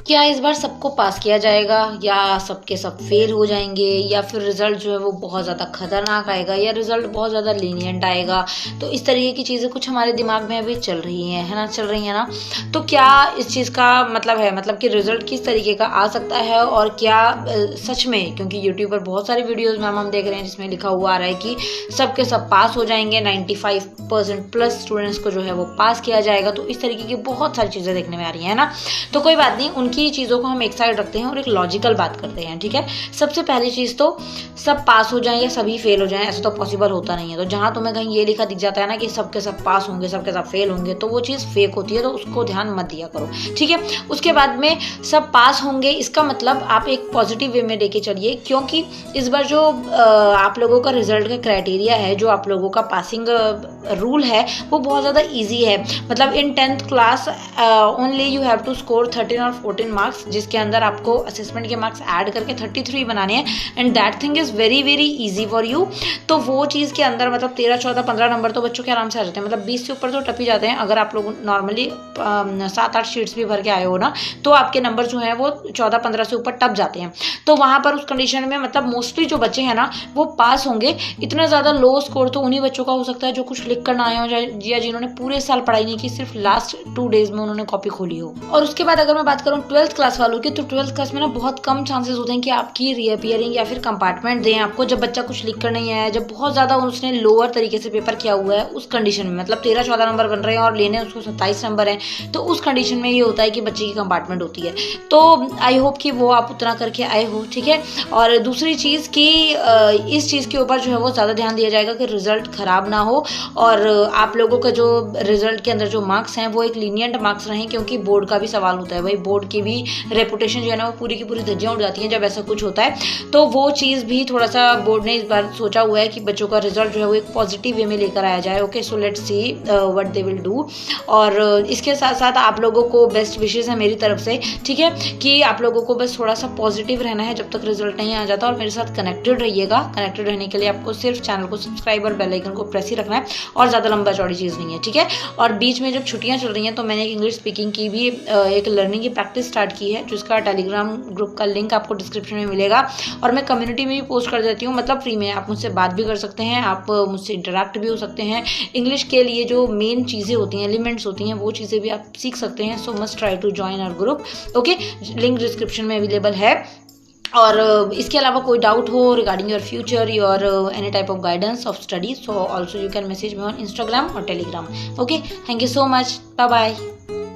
क्या इस बार सबको पास किया जाएगा या सबके सब फेल हो जाएंगे, या फिर रिजल्ट जो है वो बहुत ज़्यादा खतरनाक आएगा, या रिजल्ट बहुत ज़्यादा लीनियंट आएगा। तो इस तरीके की चीज़ें कुछ हमारे दिमाग में अभी चल रही हैं, है ना, चल रही है ना। तो क्या इस चीज़ का मतलब है, मतलब कि रिजल्ट किस तरीके का आ सकता है, और क्या सच में, क्योंकि यूट्यूब पर बहुत सारे वीडियोज़ में हम देख रहे हैं जिसमें लिखा हुआ आ रहा है कि सबके सब पास हो जाएंगे, 95% प्लस स्टूडेंट्स को जो है वो पास किया जाएगा। तो इस तरीके की बहुत सारी चीज़ें देखने में आ रही है ना। तो कोई बात नहीं, उनकी चीज़ों को हम एक साइड रखते हैं और एक लॉजिकल बात करते हैं, ठीक है। सबसे पहली चीज़ तो सब पास हो जाएं या सभी फेल हो जाएं, ऐसा तो पॉसिबल होता नहीं है। तो जहां तुम्हें कहीं ये लिखा दिख जाता है ना कि सबके सब पास होंगे, सबके सब फेल होंगे, तो वो चीज़ फेक होती है, तो उसको ध्यान मत दिया करो, ठीक है। उसके बाद में सब पास होंगे, इसका मतलब आप एक पॉजिटिव वे में लेके चलिए, क्योंकि इस बार जो आप लोगों का रिजल्ट का क्राइटेरिया है, जो आप लोगों का पासिंग रूल है, वो बहुत ज़्यादा ईजी है। मतलब in 10th class only you have to score 13 और 14 मार्क्स, जिसके अंदर आपको असेसमेंट के मार्क्स ऐड करके 33 बनाने हैं, and that thing is very very easy for you. तो वो चीज़ के अंदर मतलब 13, 14, 15 नंबर तो बच्चों के आराम से आ जाते हैं, मतलब 20 से ऊपर तो टप ही जाते हैं। अगर आप लोग नॉर्मली 7-8 शीट्स भी भर के आए हो ना, तो आपके नंबर जो हैं वो 14-15 से ऊपर टप जाते हैं। तो वहाँ पर उस कंडीशन में मतलब मोस्टली जो बच्चे हैं ना वो पास होंगे। इतना ज़्यादा लो स्कोर तो उन्हीं बच्चों का हो सकता है जो कुछ लिख कर ना आए हो, या जिन्होंने पूरे साल पढ़ाई नहीं की, सिर्फ लास्ट 2 डेज में उन्होंने कॉपी खोली हो। और उसके बाद अगर मैं बात करूँ 12th क्लास वालों की, तो 12th क्लास में ना बहुत कम चांसेस होते हैं कि आपकी रीअपियरिंग या फिर कंपार्टमेंट दें आपको, जब बच्चा कुछ लिख कर नहीं आया, जब बहुत ज़्यादा उसने लोअर तरीके से पेपर किया हुआ है, उस कंडीशन में मतलब 13-14 नंबर बन रहे हैं और लेने उसको 27 नंबर हैं, तो उस कंडीशन में ये होता है कि बच्चे की कंपार्टमेंट होती है। तो आई होप कि वो आप उतना करके आए हो, ठीक है। और दूसरी चीज़ कि इस चीज़ के ऊपर जो है वो ज़्यादा ध्यान दिया जाएगा कि रिजल्ट ख़राब ना हो, और आप लोगों का जो रिजल्ट के अंदर जो मार्क्स हैं वो एक लीनियंट मार्क्स रहें, क्योंकि बोर्ड का भी सवाल होता है भाई, बोर्ड की भी रेपुटेशन जो है ना वो पूरी की पूरी धज्जियां उड़ जाती हैं जब ऐसा कुछ होता है। तो वो चीज़ भी थोड़ा सा बोर्ड ने इस बार सोचा हुआ है कि बच्चों का रिजल्ट जो है वो एक पॉजिटिव वे में लेकर आया जाए। Okay, so let's see what they will do. और इसके साथ साथ आप लोगों को बेस्ट विशेस है मेरी तरफ से, ठीक है, कि आप लोगों को बस थोड़ा सा पॉजिटिव रहना है जब तक रिजल्ट नहीं आ जाता, और मेरे साथ कनेक्टेड रहिएगा। कनेक्टेड रहने के लिए आपको सिर्फ चैनल को सब्सक्राइब और बेल आइकन को प्रेस ही रखना है, और ज़्यादा लंबा चौड़ी चीज़ नहीं है, ठीक है। और बीच में जब छुट्टियाँ चल रही हैं तो मैंने एक इंग्लिश स्पीकिंग की भी एक लर्निंग की प्रैक्टिस स्टार्ट की है, जिसका टेलीग्राम ग्रुप का लिंक आपको डिस्क्रिप्शन में मिलेगा, और मैं कम्युनिटी में भी पोस्ट कर देती हूँ, मतलब फ्री में। आप मुझसे बात भी कर सकते हैं, आप मुझसे इंटरेक्ट भी हो सकते हैं। इंग्लिश के लिए जो मेन चीज़ें होती हैं, एलिमेंट्स होती हैं, वो चीज़ें भी आप सीख सकते हैं। So must try to join our group. Okay, link description में अवेलेबल है। और इसके अलावा कोई डाउट हो regarding your future, your any type of guidance of study, so also you can message me on Instagram और Telegram. Okay, thank you so much, bye bye.